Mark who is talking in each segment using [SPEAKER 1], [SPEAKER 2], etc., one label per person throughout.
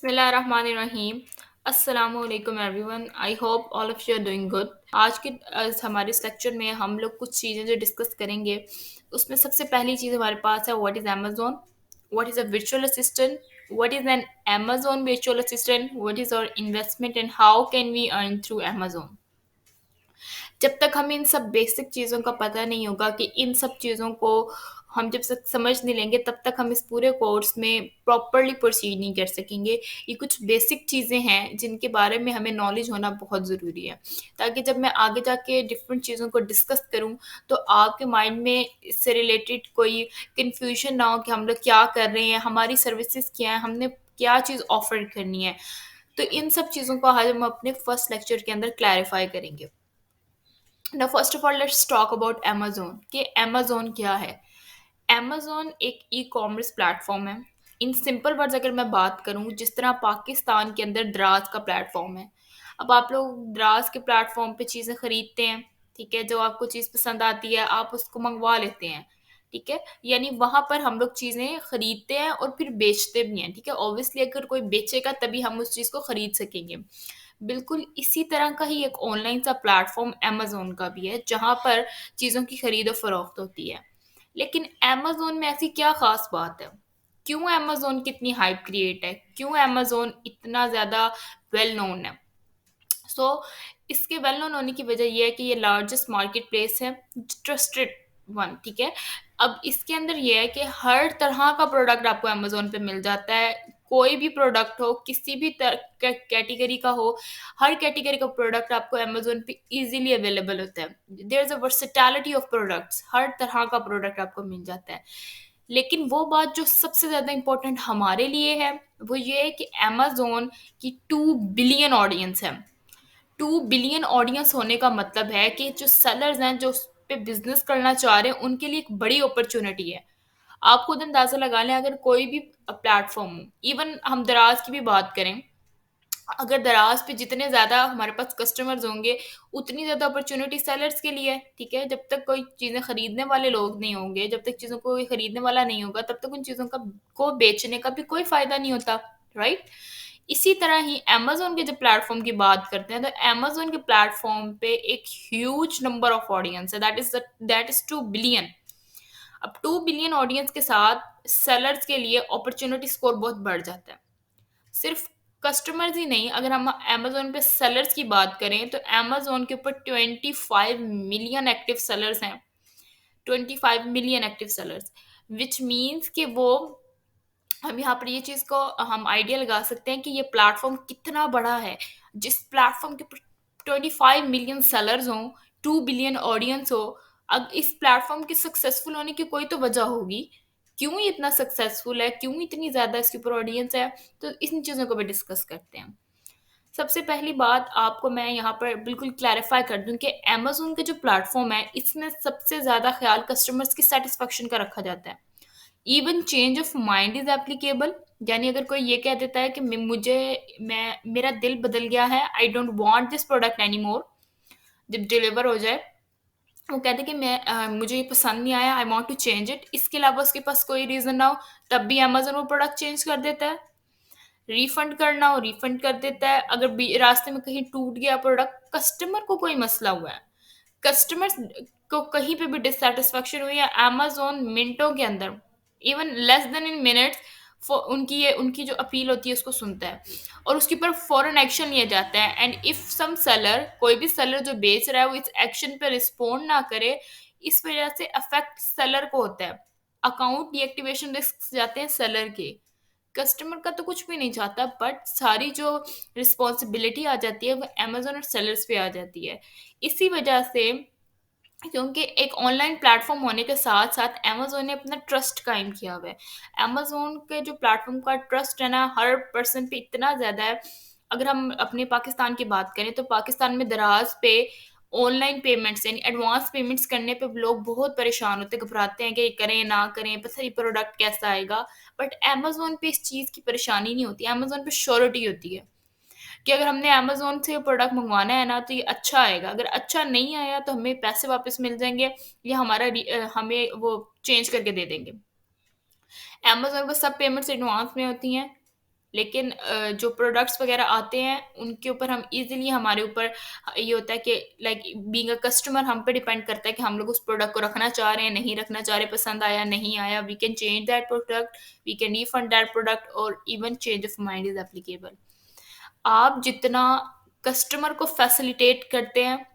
[SPEAKER 1] बिस्मिल्लाहिर्रहमानिर्रहीम। अस्सलामुअलैकुम everyone. I hope all of you are doing good. आज के हमारे इस लेक्चर में हम लोग कुछ चीज़ें जो डिस्कस करेंगे, उसमें सबसे पहली चीज़ हमारे पास है what is Amazon, what is a virtual assistant, what is an Amazon virtual assistant, what is our investment and how can we earn through Amazon. जब तक हमें इन सब बेसिक चीज़ों का पता नहीं होगा कि इन सब चीज़ों को हम जब तक समझ नहीं लेंगे, तब तक हम इस पूरे कोर्स में प्रॉपरली प्रोसीड नहीं कर सकेंगे। ये कुछ बेसिक चीज़ें हैं जिनके बारे में हमें नॉलेज होना बहुत ज़रूरी है, ताकि जब मैं आगे जाके डिफरेंट चीज़ों को डिस्कस करूँ, तो आपके माइंड में इससे रिलेटेड कोई कन्फ्यूजन ना हो कि हम लोग क्या कर रहे हैं, हमारी सर्विसेज क्या है, हमने क्या चीज़ ऑफर करनी है। तो इन सब चीज़ों को आज हम अपने फर्स्ट लेक्चर के अंदर क्लैरिफाई करेंगे। ना first of all let's talk about Amazon कि अमेज़न क्या है। अमेज़न एक ई-कॉमर्स प्लेटफ़ॉर्म है। इन सिंपल वर्ड्स अगर मैं बात करूँ, जिस तरह पाकिस्तान के अंदर दराज़ का प्लेटफ़ॉर्म है। अब आप लोग दराज़ के प्लेटफ़ॉर्म पे चीज़ें खरीदते हैं, ठीक है? जो आपको चीज़ पसंद आती है, आप उसको मँगवा लेते हैं, ठीक है? यानी वहाँ पर हम लोग चीज़ें खरीदते हैं और फिर बेचते भी हैं, ठीक है? ऑब्वियसली अगर कोई बेचेगा तभी हम उस चीज़ को खरीद सकेंगे। बिल्कुल इसी तरह का ही एक ऑनलाइन सा प्लेटफ़ॉर्म अमेज़न का भी है, जहाँ पर चीज़ों की खरीद और फ़रोख्त होती है। लेकिन अमेज़न में ऐसी क्या ख़ास बात है? क्यों अमेज़न की इतनी हाइप क्रिएट है? क्यों अमेज़न इतना ज़्यादा वेल नोन है? सो इसके वेल नोन होने की वजह ये है कि ये लार्जेस्ट मार्केट प्लेस है, ट्रस्टेड वन, ठीक है। अब इसके अंदर ये है कि हर तरह का प्रोडक्ट आपको अमेजोन पे मिल जाता है। कोई भी प्रोडक्ट हो, किसी भी कैटेगरी का हो, हर कैटेगरी का प्रोडक्ट आपको अमेजोन पे इजीली अवेलेबल होता है। There is a versatility of products, हर तरह का प्रोडक्ट आपको मिल जाता है। लेकिन वो बात जो सबसे ज़्यादा इम्पोर्टेंट हमारे लिए है, वो ये है कि अमेजोन की 2 बिलियन ऑडियंस है। 2 बिलियन ऑडियंस होने का मतलब है कि जो सेलर्स हैं, जो उस पे बिजनेस करना चाह रहे हैं, उनके लिए एक बड़ी अपॉर्चुनिटी है। आप खुद अंदाजा लगा लें, अगर कोई भी प्लेटफॉर्म हो, इवन हम दराज की भी बात करें, अगर दराज पे जितने ज़्यादा हमारे पास कस्टमर्स होंगे, उतनी ज़्यादा अपॉर्चुनिटी सेलर्स के लिए है, ठीक है? जब तक कोई चीज़ें खरीदने वाले लोग नहीं होंगे, जब तक चीज़ों को कोई खरीदने वाला नहीं होगा, तब तक उन चीज़ों का को बेचने का भी कोई फ़ायदा नहीं होता, राइट? इसी तरह ही अमेज़न के जब प्लेटफ़ॉर्म की बात करते हैं, तो अमेज़न के प्लेटफ़ॉर्म पे एक ह्यूज नंबर ऑफ ऑडियंस है, दैट इज़ 2 बिलियन। अब 2 बिलियन ऑडियंस के साथ सेलर्स के लिए अपॉर्चुनिटी स्कोर बहुत बढ़ जाता है। सिर्फ कस्टमर्स ही नहीं, अगर हम अमेज़न पे सेलर्स की बात करें, तो अमेज़न के ऊपर 25 मिलियन एक्टिव सेलर्स हैं। 25 million active sellers, which means कि वो हम यहाँ पर ये चीज़ को हम आइडिया लगा सकते हैं कि ये प्लेटफ़ॉर्म कितना बड़ा है। जिस प्लेटफ़ॉर्म के ऊपर 25 मिलियन सेलर्स हों, 2 बिलियन ऑडियंस हो, अब इस प्लेटफ़ॉर्म के सक्सेसफुल होने की कोई तो वजह होगी। क्यों ये इतना सक्सेसफुल है? क्यों इतनी ज़्यादा इसके ऊपर ऑडियंस है? तो इन चीज़ों को भी डिस्कस करते हैं। सबसे पहली बात आपको मैं यहाँ पर बिल्कुल क्लैरिफ़ाई कर दूँ कि अमेज़न का जो प्लेटफ़ॉर्म है, इसमें सबसे ज़्यादा ख़्याल कस्टमर्स की सैटिस्फैक्शन का रखा जाता है। Even change of mind is applicable, यानी अगर कोई ये कह देता है कि मैं मेरा दिल बदल गया है, I don't want this product any more, जब डिलीवर हो जाए, वो कहते हैं कि मुझे ये पसंद नहीं आया, I want to change it, इसके अलावा उसके पास कोई रीज़न ना हो, तब भी अमेजोन वो प्रोडक्ट चेंज कर देता है। रिफंड करना हो, रिफंड कर देता है। अगर रास्ते में कहीं टूट गया प्रोडक्ट, कस्टमर को कोई मसला हुआ है, कस्टमर्स को कहीं पे भी डिससैटिस्फैक्शन हुई है, अमेज़न मिनटों के अंदर, even less then in minutes, उनकी जो अपील होती है उसको सुनता है और उसके ऊपर फ़ौरन एक्शन लिया जाता है। एंड इफ सम सेलर, कोई भी सेलर जो बेच रहा है, वो इस एक्शन पे रिस्पॉन्ड ना करे, इस वजह से अफेक्ट सेलर को होता है। अकाउंट डीएक्टिवेशन रिस्क जाते हैं सेलर के। कस्टमर का तो कुछ भी नहीं चाहता, बट सारी जो रिस्पॉन्सिबिलिटी आ जाती है, वो अमेज़न और सेलर्स पे आ जाती है। इसी वजह से, क्योंकि एक ऑनलाइन प्लेटफॉर्म होने के साथ साथ अमेज़न ने अपना ट्रस्ट कायम किया हुआ है। अमेज़न के जो प्लेटफॉर्म का ट्रस्ट है ना, हर पर्सन पे इतना ज़्यादा है। अगर हम अपने पाकिस्तान की बात करें, तो पाकिस्तान में दराज पे ऑनलाइन पेमेंट्स यानी एडवांस पेमेंट्स करने पे लोग बहुत परेशान होते हैं, घबराते हैं कि ये करें ना करें, पता नहीं प्रोडक्ट कैसा आएगा। बट अमेज़न पे इस चीज़ की परेशानी नहीं होती, अमेज़न पे श्योरिटी होती है कि अगर हमने अमेज़न से प्रोडक्ट मँगवाना है ना, तो ये अच्छा आएगा। अगर अच्छा नहीं आया, तो हमें पैसे वापस मिल जाएँगे, या हमें वो चेंज करके दे देंगे। अमेज़न पे सब पेमेंट्स एडवांस में होती हैं। लेकिन जो प्रोडक्ट्स वगैरह आते हैं उनके ऊपर हम इजीली, हमारे ऊपर ये होता है कि लाइक बीइंग अ कस्टमर हम पे डिपेंड करता है कि हम लोग उस प्रोडक्ट को रखना चाह रहे हैं, नहीं रखना चाह रहे, पसंद आया नहीं आया, we can change that product, we can refund that product, और even change of mind is applicable. आप जितना कस्टमर को फैसिलिटेट करते हैं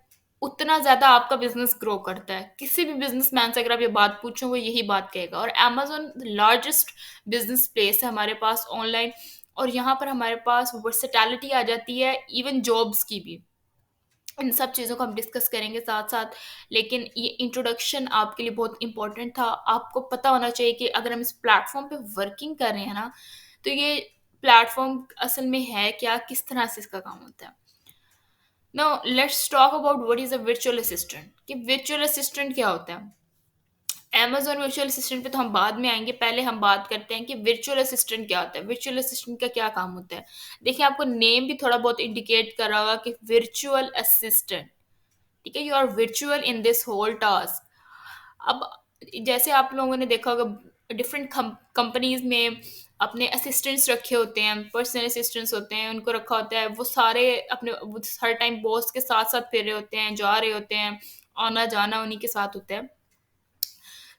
[SPEAKER 1] उतना ज़्यादा आपका बिजनेस ग्रो करता है। किसी भी बिजनेसमैन से अगर आप ये बात पूछो वो यही बात कहेगा। और अमेजोन लार्जेस्ट बिजनेस प्लेस है हमारे पास ऑनलाइन, और यहाँ पर हमारे पास वर्सेटैलिटी आ जाती है इवन जॉब्स की भी। इन सब चीज़ों को हम डिस्कस करेंगे साथ साथ, लेकिन ये इंट्रोडक्शन आपके लिए बहुत इंपॉर्टेंट था। आपको पता होना चाहिए कि अगर हम इस प्लेटफॉर्म पे वर्किंग कर रहे हैं ना, तो ये प्लेटफॉर्म असल में है क्या, किस तरह से इसका काम होता है। Now let's talk about what is a virtual assistant, कि वर्चुअल असिस्टेंट क्या होता है। Amazon वर्चुअल असिस्टेंट पे तो हम बाद में आएंगे, पहले हम बात करते हैं कि वर्चुअल असिस्टेंट क्या होता है, वर्चुअल असिस्टेंट का क्या काम होता है। देखिए आपको नेम भी थोड़ा बहुत इंडिकेट कर रहा होगा कि वर्चुअल असिस्टेंट, ठीक है, you are virtual in this whole task. अब जैसे आप लोगों ने देखा होगा डिफरेंट कंपनीज में अपने असिस्टेंट्स रखे होते हैं, पर्सनल असिस्टेंट्स होते हैं, उनको रखा होता है, वो सारे अपने वो हर टाइम बॉस के साथ साथ फिर रहे होते हैं, जा रहे होते हैं, आना जाना उन्हीं के साथ होता है।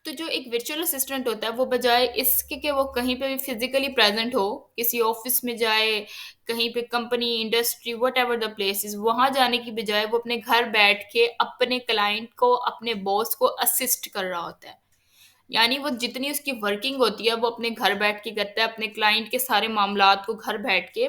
[SPEAKER 1] तो जो एक वर्चुअल असिस्टेंट होता है वो बजाय इसके कि वो कहीं पे भी फिजिकली प्रेजेंट हो, किसी ऑफिस में जाए, कहीं पे company industry what ever the place is, वहां जाने की बजाय वो अपने घर बैठ के अपने क्लाइंट को, अपने बॉस को असिस्ट कर रहा होता है। यानी वो जितनी उसकी वर्किंग होती है वो अपने घर बैठ के करता है, अपने क्लाइंट के सारे मामलात को घर बैठ के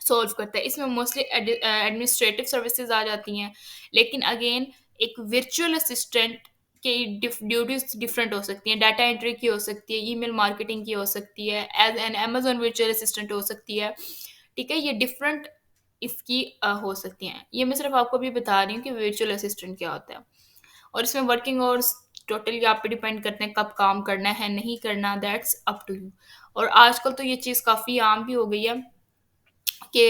[SPEAKER 1] सॉल्व करता है। इसमें मोस्टली एडमिनिस्ट्रेटिव सर्विसेज आ जाती हैं। लेकिन अगेन एक वर्चुअल असिस्टेंट की ड्यूटीज डिफरेंट हो सकती हैं, डाटा एंट्री की हो सकती है, ईमेल मार्केटिंग की हो सकती है, as an Amazon virtual assistant हो सकती है। ठीक है, ये डिफरेंट इसकी हो सकती हैं। ये मैं सिर्फ आपको भी बता रही हूँ कि वर्चुअल असिस्टेंट क्या होता है। और इसमें वर्किंग आवर्स टोटली आप पे डिपेंड करते हैं, कब काम करना है नहीं करना, दैट्स अप टू यू। और आजकल तो ये चीज़ काफ़ी आम भी हो गई है कि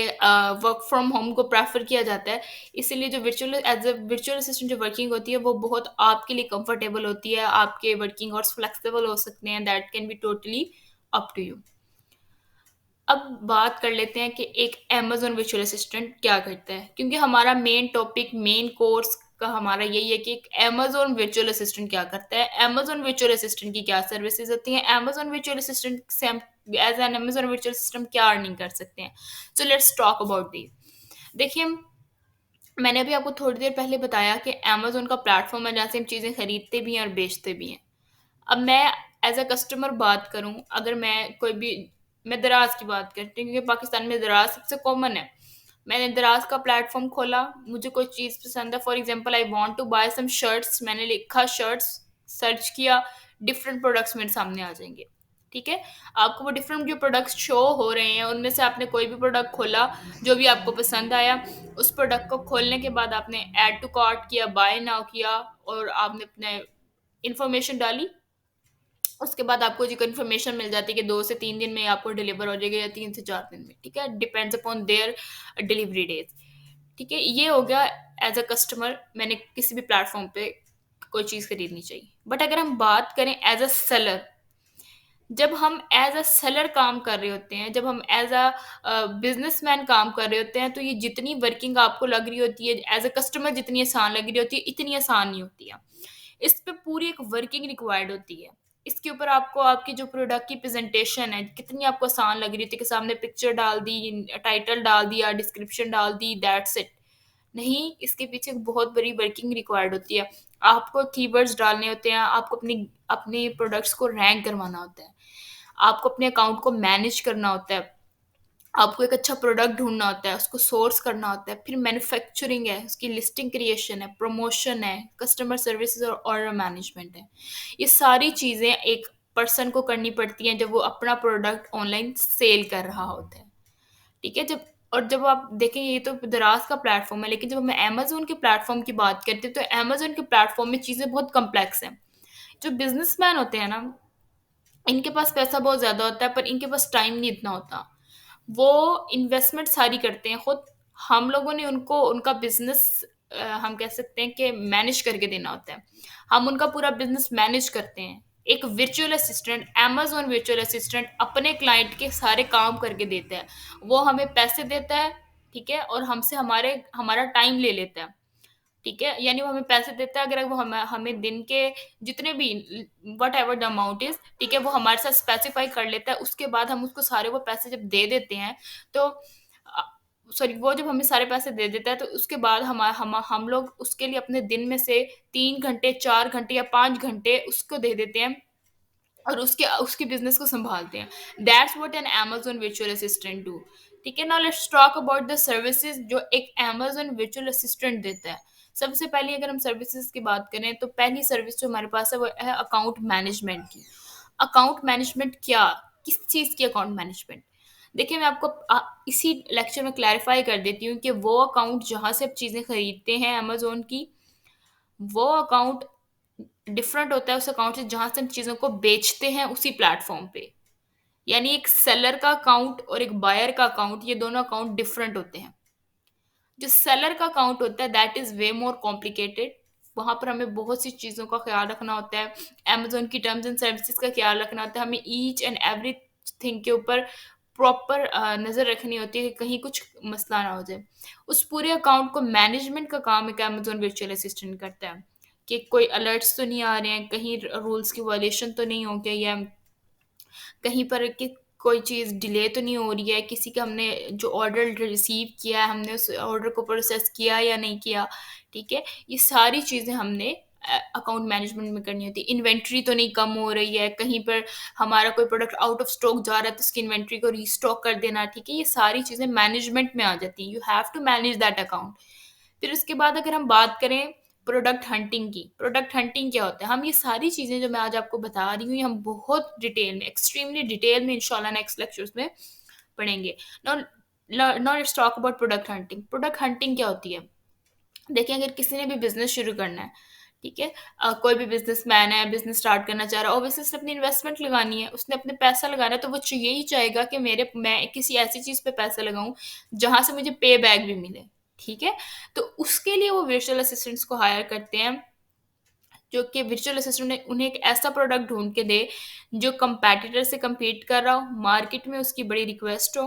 [SPEAKER 1] वर्क फ्रॉम होम को प्रेफर किया जाता है। इसीलिए जो virtual as a virtual assistant जो वर्किंग होती है वो बहुत आपके लिए कंफर्टेबल होती है, आपके वर्किंग आवर्स फ्लेक्सिबल हो सकते हैं, that can be totally up to you. अब बात कर लेते हैं कि एक अमेजोन वर्चुअल असिस्टेंट क्या करता है, क्योंकि हमारा मेन टॉपिक, मेन कोर्स का हमारा यही है कि एक अमेजोन वर्चुअल असिस्टेंट क्या करता है, अमेजोन वर्चुअल असिस्टेंट की क्या सर्विसेज होती हैं, अमेजोन वर्चुअल असिस्टेंट से हम as an Amazon virtual system क्या अर्निंग कर सकते हैं। So let's talk about the. देखिए मैंने अभी आपको थोड़ी देर पहले बताया कि अमेजोन का प्लेटफॉर्म है जहाँ से हम चीज़ें खरीदते भी हैं और बेचते भी हैं। अब मैं एज अ कस्टमर बात करूं, अगर मैं कोई भी, मैं दराज की बात करती हूँ क्योंकि पाकिस्तान में दराज सबसे कॉमन है। मैंने दराज का प्लेटफॉर्म खोला, मुझे कोई चीज़ पसंद है, for example I want to buy some shirts, मैंने लिखा शर्ट्स, सर्च किया, डिफरेंट प्रोडक्ट्स मेरे सामने आ जाएंगे। ठीक है, आपको वो डिफरेंट जो प्रोडक्ट्स शो हो रहे हैं उनमें से आपने कोई भी प्रोडक्ट खोला, जो भी आपको पसंद आया, उस प्रोडक्ट को खोलने के बाद आपने ऐड टू कार्ट किया, बाय नाउ किया, और आपने अपने इंफॉर्मेशन डाली। उसके बाद आपको जी कंफर्मेशन मिल जाती है कि 2 से 3 दिन में आपको डिलीवर हो जाएगा, या 3 से 4 दिन में। ठीक है, depends upon their delivery days. ठीक है, ये हो गया एज अ कस्टमर मैंने किसी भी प्लेटफॉर्म पे कोई चीज़ खरीदनी चाहिए। बट अगर हम बात करें एज अ सेलर, जब हम एज अ सेलर काम कर रहे होते हैं, जब हम एज अ बिजनेसमैन काम कर रहे होते हैं, तो ये जितनी वर्किंग आपको लग रही होती है एज अ कस्टमर, जितनी आसान लग रही होती है, इतनी आसान नहीं होती है। इस पे पूरी एक वर्किंग रिक्वायर्ड होती है। इसके ऊपर आपको आपकी जो प्रोडक्ट की प्रेजेंटेशन है कितनी आपको आसान लग रही थी, कि सामने पिक्चर डाल दी, टाइटल डाल दिया, डिस्क्रिप्शन डाल दी, दैट्स इट। नहीं, इसके पीछे एक बहुत बड़ी वर्किंग रिक्वायर्ड होती है। आपको कीवर्ड्स डालने होते हैं, आपको अपनी अपने प्रोडक्ट्स को रैंक करवाना होता है, आपको अपने अकाउंट को मैनेज करना होता है, आपको एक अच्छा प्रोडक्ट ढूंढना होता है, उसको सोर्स करना होता है, फिर मैन्युफैक्चरिंग है, उसकी लिस्टिंग क्रिएशन है, प्रमोशन है, कस्टमर सर्विसेज और ऑर्डर मैनेजमेंट है। ये सारी चीज़ें एक पर्सन को करनी पड़ती हैं जब वो अपना प्रोडक्ट ऑनलाइन सेल कर रहा होता है। ठीक है, जब आप देखें ये तो दराज का प्लेटफॉर्म है, लेकिन जब मैं अमेजोन के प्लेटफॉर्म की बात करती हूँ तो अमेजोन के प्लेटफॉर्म में चीज़ें बहुत कम्प्लेक्स हैं। जो बिजनेसमैन होते हैं ना, इनके पास पैसा बहुत ज़्यादा होता है पर इनके पास टाइम नहीं इतना होता। वो इन्वेस्टमेंट सारी करते हैं खुद। हम लोगों ने उनको उनका बिजनेस, हम कह सकते हैं कि मैनेज करके देना होता है। हम उनका पूरा बिजनेस मैनेज करते हैं। एक virtual assistant, Amazon virtual assistant अपने क्लाइंट के सारे काम करके देता है। वो हमें पैसे देता है, ठीक है? और हमसे हमारा टाइम ले लेता है, ठीक है? यानी वो हमें पैसे देता है, अगर वो हमें दिन के जितने भी व्हाटएवर द अमाउंट इज़, ठीक है? वो हमारे साथ स्पेसिफाई कर लेता है, उसके बाद हम उसको सारे वो पैसे जब दे देते हैं, तो सॉरी, वो जब हमें सारे पैसे दे देता है, तो उसके बाद हम लोग उसके लिए अपने दिन में से 3 घंटे, 4 घंटे या 5 घंटे उसको दे देते हैं, और उसके उसके बिजनेस को संभालते हैं। That's what an Amazon virtual assistant do. ठीक है, now let's talk about the services जो एक अमेज़न वर्चुअल असिस्टेंट देता है। सबसे पहले अगर हम सर्विसेज की बात करें, तो पहली सर्विस जो हमारे पास है वो है अकाउंट मैनेजमेंट की। अकाउंट मैनेजमेंट क्या, किस चीज़ की अकाउंट मैनेजमेंट? देखिए, मैं आपको इसी लेक्चर में क्लैरिफाई कर देती हूँ कि वो अकाउंट जहाँ से आप चीज़ें खरीदते हैं अमेज़न की, वो अकाउंट डिफरेंट होता है उस अकाउंट से जहाँ से हम चीज़ों को बेचते हैं उसी प्लेटफॉर्म पे। यानी एक सेलर का अकाउंट और एक बायर का अकाउंट, ये दोनों अकाउंट डिफरेंट होते हैं। जो सेलर का अकाउंट होता है that is way more complicated. वहां पर हमें बहुत सी चीज़ों का ख्याल रखना होता है, अमेजोन की टर्म्स एंड सर्विसेज का ख्याल रखना होता है, हमें ईच एंड एवरी थिंग के ऊपर प्रॉपर नज़र रखनी होती है कि कहीं कुछ मसला ना हो जाए। उस पूरे अकाउंट को मैनेजमेंट का काम एक अमेजोन वर्चुअल असिस्टेंट करता है, कि कोई अलर्ट्स तो नहीं आ रहे हैं, कहीं रूल्स की वायलेशन तो नहीं हो गई, या कहीं पर कि कोई चीज़ डिले तो नहीं हो रही है, किसी का हमने जो ऑर्डर रिसीव किया है, हमने उस ऑर्डर को प्रोसेस किया या नहीं किया, ठीक है? ये सारी चीज़ें हमने अकाउंट मैनेजमेंट में करनी होती है। इन्वेंट्री तो नहीं कम हो रही है, कहीं पर हमारा कोई प्रोडक्ट आउट ऑफ स्टॉक जा रहा है तो उसकी इन्वेंट्री को रीस्टॉक कर देना, ठीक है? ये सारी चीज़ें मैनेजमेंट में आ जाती हैं। You have to manage that account. फिर उसके बाद अगर हम बात करें प्रोडक्ट हंटिंग की, प्रोडक्ट हंटिंग क्या होता है? हम ये सारी चीज़ें जो मैं आज आपको बता रही हूँ, ये हम बहुत डिटेल में, एक्सट्रीमली डिटेल में इंशाल्लाह नेक्स्ट लेक्चर्स में पढ़ेंगे। Now now let's talk about product hunting. Product hunting क्या होती है? देखिए, अगर किसी ने भी बिजनेस शुरू करना है, ठीक है? कोई भी बिजनेसमैन है, बिजनेस स्टार्ट करना चाह रहा है, ऑब्वियसली उसने अपनी इन्वेस्टमेंट लगानी है, उसने अपने पैसा लगाना है, तो वो यही चाहेगा कि मैं किसी ऐसी चीज़ पे पैसा लगाऊं जहां से मुझे पे बैक भी मिले, ठीक है? तो उसके लिए वो वर्चुअल असिस्टेंट्स को हायर करते हैं, जो कि वर्चुअल असिस्टेंट उन्हें एक ऐसा प्रोडक्ट ढूंढ के दे जो कंपैटिटर से compete कर रहा हो, मार्केट में उसकी बड़ी रिक्वेस्ट हो,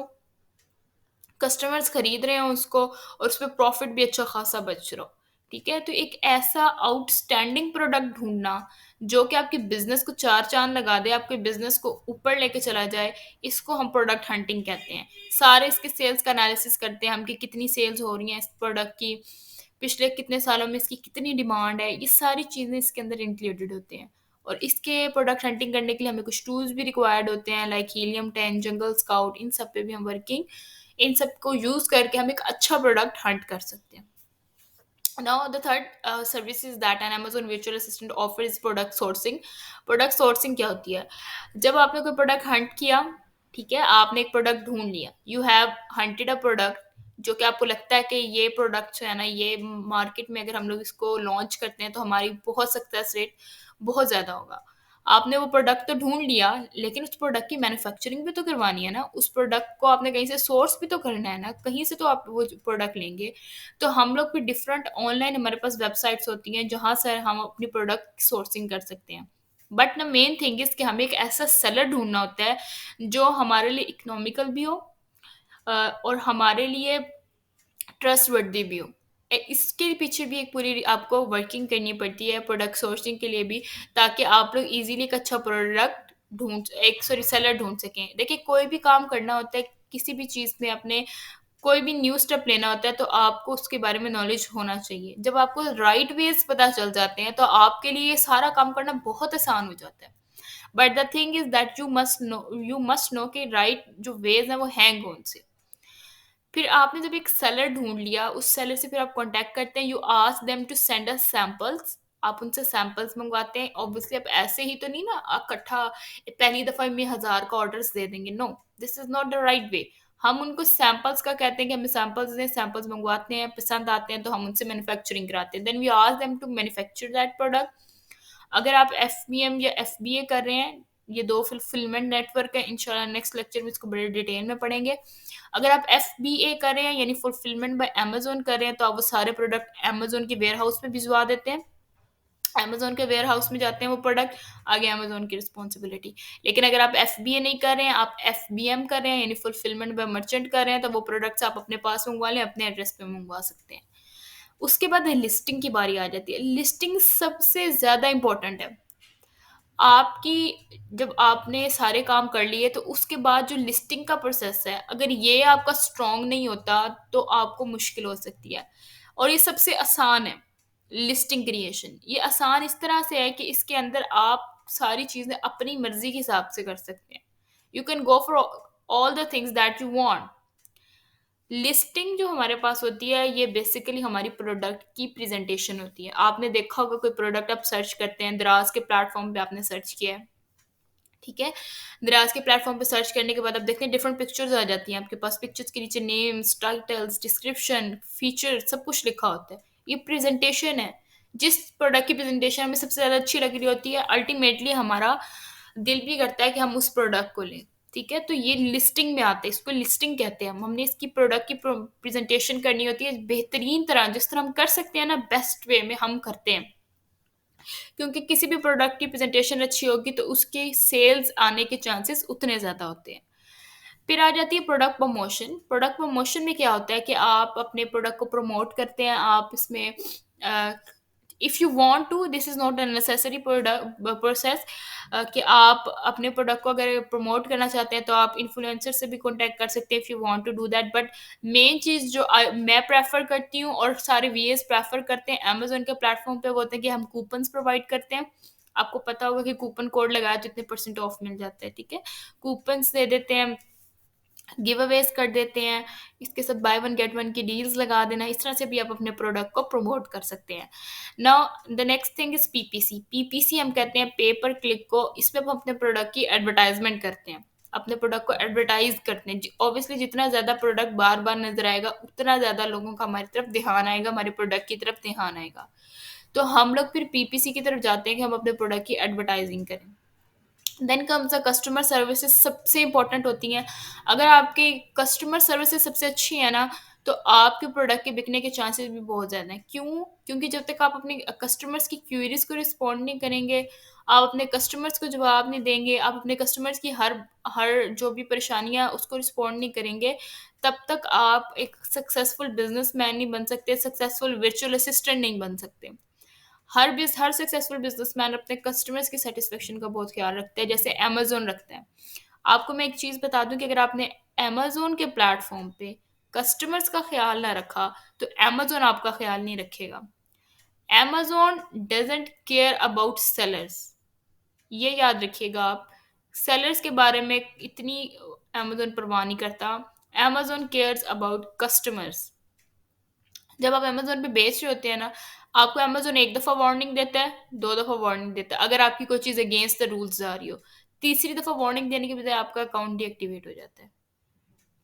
[SPEAKER 1] कस्टमर्स खरीद रहे हो उसको, और उसपे प्रॉफिट भी अच्छा खासा बच रहा हो, ठीक है? तो एक ऐसा आउटस्टैंडिंग प्रोडक्ट ढूंढना जो कि आपके बिजनेस को चार चांद लगा दे, आपके बिजनेस को ऊपर लेके चला जाए, इसको हम प्रोडक्ट हंटिंग कहते हैं। सारे इसके सेल्स का एनालिसिस करते हैं हम कि कितनी सेल्स हो रही हैं इस प्रोडक्ट की, पिछले कितने सालों में इसकी कितनी डिमांड है, ये सारी चीज़ें इसके अंदर इंक्लूडेड होती हैं। और इसके प्रोडक्ट हंटिंग करने के लिए हमें कुछ टूल्स भी रिक्वायर्ड होते हैं, लाइक हीलियम 10, जंगल स्काउट, इन सब पे भी हम वर्किंग, इन सब को यूज करके हम एक अच्छा प्रोडक्ट हंट कर सकते हैं। Now the third service is that an Amazon virtual assistant offers product sourcing. Product sourcing क्या होती है? जब आपने कोई प्रोडक्ट हंट किया, ठीक है, आपने एक प्रोडक्ट ढूंढ लिया, you have hunted a product जो कि आपको लगता है कि ये प्रोडक्ट जो है ना, ये मार्केट में अगर हम लोग इसको लॉन्च करते हैं तो हमारी बहुत सक्सेस रेट बहुत ज़्यादा होगा। आपने वो प्रोडक्ट तो ढूंढ लिया, लेकिन उस प्रोडक्ट की मैन्युफैक्चरिंग भी तो करवानी है ना, उस प्रोडक्ट को आपने कहीं से सोर्स भी तो करना है ना, कहीं से तो आप वो प्रोडक्ट लेंगे। तो हम लोग भी डिफरेंट ऑनलाइन हमारे पास वेबसाइट्स होती हैं जहाँ से हम अपनी प्रोडक्ट सोर्सिंग कर सकते हैं। But the main thing is कि हमें एक ऐसा सेलर ढूंढना होता है जो हमारे लिए इकोनॉमिकल भी हो, और हमारे लिए ट्रस्टवर्दी भी हो। इसके पीछे भी एक पूरी आपको वर्किंग करनी पड़ती है प्रोडक्ट सोर्सिंग के लिए भी, ताकि आप लोग इजीली एक अच्छा प्रोडक्ट सेलर ढूंढ सकें। देखिए, कोई भी काम करना होता है, किसी भी चीज़ में अपने कोई भी न्यू स्टेप लेना होता है, तो आपको उसके बारे में नॉलेज होना चाहिए। जब आपको राइट वेज पता चल जाते हैं तो आपके लिए ये सारा काम करना बहुत आसान हो जाता है। But the thing is that you must know कि राइट जो वेज है वो हैं कौन से। फिर आपने जब एक सेलर ढूंढ लिया, उस सेलर से फिर आप कांटेक्ट करते हैं, you ask them to send us samples. आप उनसे सैंपल्स मंगवाते हैं। ऑब्वियसली आप ऐसे ही तो नहीं ना इकट्ठा पहली दफा में 1,000 का ऑर्डर्स दे देंगे, no, this is not the right way. हम उनको सैंपल्स का कहते हैं कि हमें सैंपल्स दें, सैंपल्स मंगवाते हैं, पसंद आते हैं तो हम उनसे मैन्युफैक्चरिंग कराते हैं, then we ask them to manufacture that product. अगर आप FBM या FBA कर रहे हैं, ये दो फुलफिलमेंट नेटवर्क है, इंशाल्लाह नेक्स्ट लेक्चर में इसको बड़े डिटेल में पढ़ेंगे। अगर आप FBA कर रहे हैं यानी फुलफिलमेंट बाय अमेजोन कर रहे हैं, तो आप वो सारे प्रोडक्ट अमेजोन के वेयर हाउस में भिजवा देते हैं, अमेज़न के वेयरहाउस में जाते हैं वो प्रोडक्ट, आगे अमेज़न की रिस्पॉन्सिबिलिटी। लेकिन अगर आप एफबीए नहीं कर रहे हैं, आप एफबीएम कर रहे हैं, यानी फुलफिलमेंट बाय मर्चेंट कर रहे हैं, तो वो प्रोडक्ट्स आप अपने पास मँगवा लें, अपने एड्रेस पे मँगवा सकते हैं। उसके बाद लिस्टिंग की बारी आ जाती है। लिस्टिंग सबसे ज़्यादा इम्पोर्टेंट है। आपकी जब आपने सारे काम कर लिए तो उसके बाद जो लिस्टिंग का प्रोसेस है, अगर ये आपका स्ट्रॉन्ग नहीं होता तो आपको मुश्किल हो सकती है। और ये सबसे आसान है, लिस्टिंग क्रिएशन। ये आसान इस तरह से है कि इसके अंदर आप सारी चीज़ें अपनी मर्ज़ी के हिसाब से कर सकते हैं। You can go for all the things that you want. Listing जो हमारे पास होती है, ये बेसिकली हमारी प्रोडक्ट की प्रेजेंटेशन होती है। आपने देखा होगा कोई प्रोडक्ट आप सर्च करते हैं, दराज के प्लेटफॉर्म पे आपने सर्च किया है, ठीक है? दराज के प्लेटफॉर्म पे सर्च करने के बाद आप देखते हैं डिफरेंट पिक्चर्स आ जाती हैं आपके पास। पिक्चर्स के नीचे नेम्स, टाइटल्स, डिस्क्रिप्शन, फीचर सब कुछ लिखा होता है। ये प्रेजेंटेशन है। जिस प्रोडक्ट की प्रेजेंटेशन हमें सबसे ज़्यादा अच्छी लग रही होती है, अल्टीमेटली हमारा दिल भी करता है कि हम उस प्रोडक्ट को लें। ठीक है? तो ये लिस्टिंग में आता है, इसको लिस्टिंग कहते हैं हम। हमने इसकी प्रोडक्ट की प्रेजेंटेशन करनी होती है बेहतरीन तरह, जिस तरह हम कर सकते हैं ना, बेस्ट वे में हम करते हैं। क्योंकि किसी भी प्रोडक्ट की प्रेजेंटेशन अच्छी होगी तो उसके सेल्स आने के चांसेस उतने ज़्यादा होते हैं। फिर आ जाती है प्रोडक्ट प्रमोशन। प्रोडक्ट प्रमोशन में क्या होता है कि आप अपने प्रोडक्ट को प्रमोट करते हैं। आप इसमें if you want to, this is not a necessary product process, कि आप अपने प्रोडक्ट को अगर प्रमोट करना चाहते हैं तो आप इन्फ्लुएंसर से भी कॉन्टैक्ट कर सकते हैं if you want to do that. But main चीज़ जो मैं प्रेफर करती हूँ और सारे वीएस प्रेफर करते हैं अमेजोन के प्लेटफॉर्म पे, वो होते हैं कि हम कूपन्स प्रोवाइड करते हैं। आपको पता होगा कि कूपन कोड लगाया तो इतने परसेंट ऑफ मिल जाता है, ठीक है? कूपन्स दे देते हैं, गिव अवेज कर देते हैं, इसके साथ बाय वन गेट वन की डील्स लगा देना। इस तरह से भी आप अपने प्रोडक्ट को प्रमोट कर सकते हैं। Now the next thing is PPC. PPC हम कहते हैं पे पर क्लिक को। इसमें हम अपने प्रोडक्ट की एडवर्टाइजमेंट करते हैं, अपने प्रोडक्ट को एडवर्टाइज करते हैं। ऑब्वियसली जितना ज़्यादा प्रोडक्ट बार बार नजर आएगा उतना ज़्यादा लोगों का हमारी तरफ ध्यान आएगा, हमारे प्रोडक्ट की तरफ ध्यान आएगा। तो हम लोग फिर पीपीसी की तरफ जाते हैं कि हम अपने प्रोडक्ट की एडवर्टाइजिंग करें। Then comes the customer services, सबसे इंपॉर्टेंट होती हैं। अगर आपकी कस्टमर सर्विसेज सबसे अच्छी है ना, तो आपके प्रोडक्ट के बिकने के चांसेस भी बहुत ज़्यादा हैं। क्यों? क्योंकि जब तक आप अपने कस्टमर्स की क्यूरीज को रिस्पॉन्ड नहीं करेंगे, आप अपने कस्टमर्स को जवाब नहीं देंगे, आप अपने कस्टमर्स की हर हर जो भी परेशानियां उसको रिस्पॉन्ड नहीं करेंगे, तब तक आप एक सक्सेसफुल बिजनेसमैन नहीं बन सकते, सक्सेसफुल वर्चुअल असिस्टेंट नहीं बन सकते। हर सक्सेसफुल बिजनेसमैन अपने कस्टमर्स की सेटिस्फेक्शन का बहुत ख्याल रखते हैं, जैसे अमेजोन रखते हैं। आपको मैं एक चीज़ बता दूं कि अगर आपने अमेजोन के प्लेटफॉर्म पे कस्टमर्स का ख्याल ना रखा तो अमेजोन आपका ख्याल नहीं रखेगा। Amazon doesn't care about sellers, ये याद रखिएगा आप। सेलर्स के बारे में इतनी अमेजोन परवाह नहीं करता। Amazon cares about customers. जब आप अमेज़न पे बेच रहे होते हैं ना, आपको अमेज़न एक दफ़ा वार्निंग देता है, 2 दफ़ा वार्निंग देता है, अगर आपकी कोई चीज़ अगेंस्ट द रूल्स जा रही हो। तीसरी दफ़ा वार्निंग देने के बजाय आपका अकाउंट डीएक्टिवेट हो जाता है।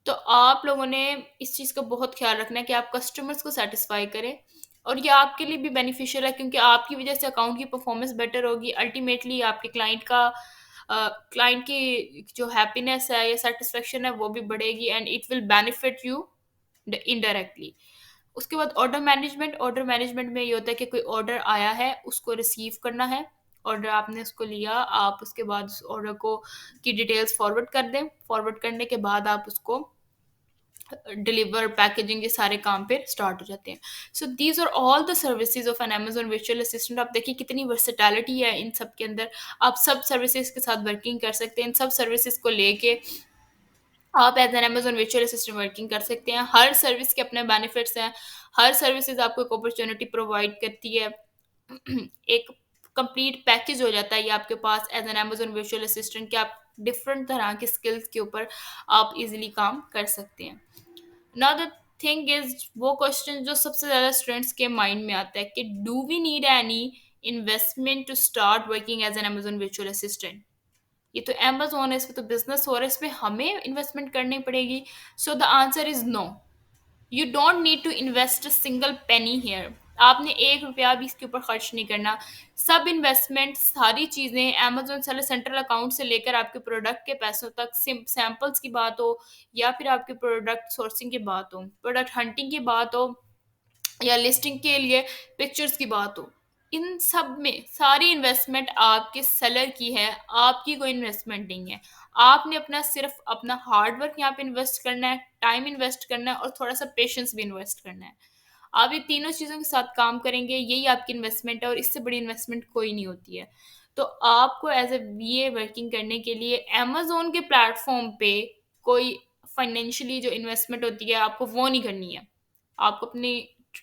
[SPEAKER 1] तो आप लोगों ने इस चीज़ का बहुत ख़्याल रखना है कि आप कस्टमर्स को सैटिस्फाई करें, और ये आपके लिए भी बेनिफिशियल है क्योंकि आपकी वज़ह से अकाउंट की परफ़ॉर्मेंस बेटर होगी। अल्टीमेटली आपके क्लाइंट की जो हैप्पीनेस है या सैटिस्फैक्शन है वो भी बढ़ेगी, and it will benefit you indirectly. उसके बाद ऑर्डर मैनेजमेंट में ये होता है कि कोई ऑर्डर आया है उसको रिसीव करना है। ऑर्डर आपने उसको लिया, आप उसके बाद उस ऑर्डर को की डिटेल्स फॉरवर्ड कर दें। फॉरवर्ड करने के बाद आप उसको डिलीवर, पैकेजिंग, ये सारे काम फिर स्टार्ट हो जाते हैं। So these are all the services of an Amazon virtual assistant. आप देखिए कितनी वर्सेटैलिटी है इन सब के अंदर। आप सब सर्विसेज के साथ वर्किंग कर सकते हैं। इन सब सर्विसेज को लेके आप as an Amazon virtual assistant working कर सकते हैं। हर सर्विस के अपने बेनिफिट्स हैं। हर सर्विसेज आपको एक अपॉर्चुनिटी प्रोवाइड करती है। एक कंप्लीट पैकेज हो जाता है ये आपके पास as an Amazon virtual assistant, कि आप डिफरेंट तरह के स्किल्स के ऊपर आप इजीली काम कर सकते हैं। नाउ द थिंग इज, वो क्वेश्चन जो सबसे ज़्यादा स्टूडेंट्स के माइंड में आता है कि do we need any investment to start working as an Amazon virtual assistant? ये तो अमेज़न है, इसमें तो बिज़नेस हो रहा है, इसमें हमें इन्वेस्टमेंट करनी पड़ेगी। So the answer is no. You don't need to invest a single penny here. आपने ₹1 भी इसके ऊपर खर्च नहीं करना। सब इन्वेस्टमेंट, सारी चीज़ें अमेज़न सेलर सेंट्रल अकाउंट से लेकर आपके प्रोडक्ट के पैसों तक, सैंपल्स की बात हो या फिर आपके प्रोडक्ट सोर्सिंग की बात हो, प्रोडक्ट हंटिंग की बात हो या लिस्टिंग के लिए पिक्चर्स की बात हो, इन सब में सारी इन्वेस्टमेंट आपके सेलर की है, आपकी कोई इन्वेस्टमेंट नहीं है। आपने अपना सिर्फ अपना हार्ड वर्क यहाँ पे इन्वेस्ट करना है, टाइम इन्वेस्ट करना है और थोड़ा-सा पेशेंस भी इन्वेस्ट करना है। आप ये तीनों चीज़ों के साथ काम करेंगे, यही आपकी इन्वेस्टमेंट है और इससे बड़ी इन्वेस्टमेंट कोई नहीं होती है। तो आपको एज़ अ बीए वर्किंग करने के लिए अमेज़न के प्लेटफ़ॉर्म पे कोई फाइनेंशियली जो इन्वेस्टमेंट होती है, आपको वो नहीं करनी है। आपको अपनी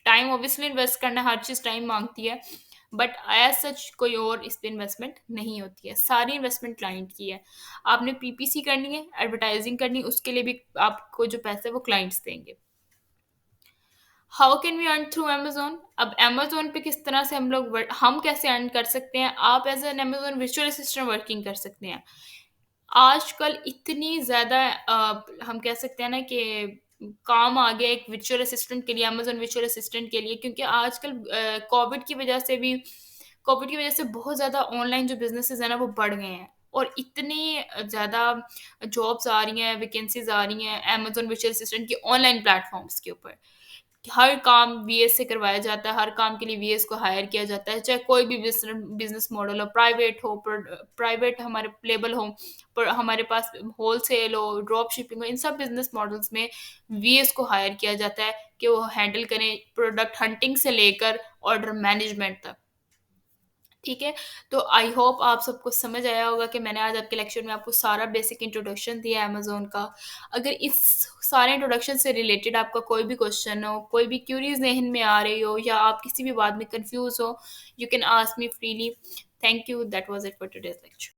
[SPEAKER 1] टाइम ऑब्वियसली इन्वेस्ट करना है, हर चीज़ टाइम माँगती है, बट एज़ सच कोई और इस पे इन्वेस्टमेंट नहीं होती है। सारी इन्वेस्टमेंट क्लाइंट की है। आपने पीपीसी करनी है, एडवर्टाइज़िंग करनी है, उसके लिए भी आपको जो पैसे हैं वो क्लाइंट्स देंगे। How can we earn through Amazon? अब अमेज़न पे किस तरह से हम कैसे अर्न कर सकते हैं? आप as an Amazon virtual assistant working कर सकते हैं। आजकल इतनी ज़्यादा हम कह सकते हैं ना कि काम आ गया एक वर्चुअल असिस्टेंट के लिए, अमेज़न वर्चुअल असिस्टेंट के लिए, क्योंकि आजकल कोविड की वजह से बहुत ज़्यादा ऑनलाइन जो बिज़नेसेज़ हैं ना वो बढ़ गए हैं और इतनी ज़्यादा जॉब्स आ रही हैं, वैकेंसीज़ आ रही हैं अमेज़न वर्चुअल असिस्टेंट की ऑनलाइन प्लेटफ़ॉर्म्स के ऊपर। हर काम वीएस से करवाया जाता है, हर काम के लिए वीएस को हायर किया जाता है, चाहे कोई भी बिज़नेस मॉडल हो, प्राइवेट हमारे लेबल हो, पर हमारे पास होलसेल हो, ड्रॉप शिपिंग हो, इन सब बिज़नेस मॉडल्स में वीएस को हायर किया जाता है कि वो हैंडल करें प्रोडक्ट हंटिंग से लेकर ऑर्डर मैनेजमेंट तक। ठीक है? तो आई होप आप सबको समझ आया होगा कि मैंने आज आपके लेक्चर में आपको सारा बेसिक इंट्रोडक्शन दिया है अमेज़न का। अगर इस सारे इंट्रोडक्शन से रिलेटेड आपका कोई भी क्वेश्चन हो, कोई भी क्यूरीज़ ज़हन में आ रही हो या आप किसी भी बात में कन्फ्यूज़ हो, you can ask me freely. Thank you, that was it for today's lecture.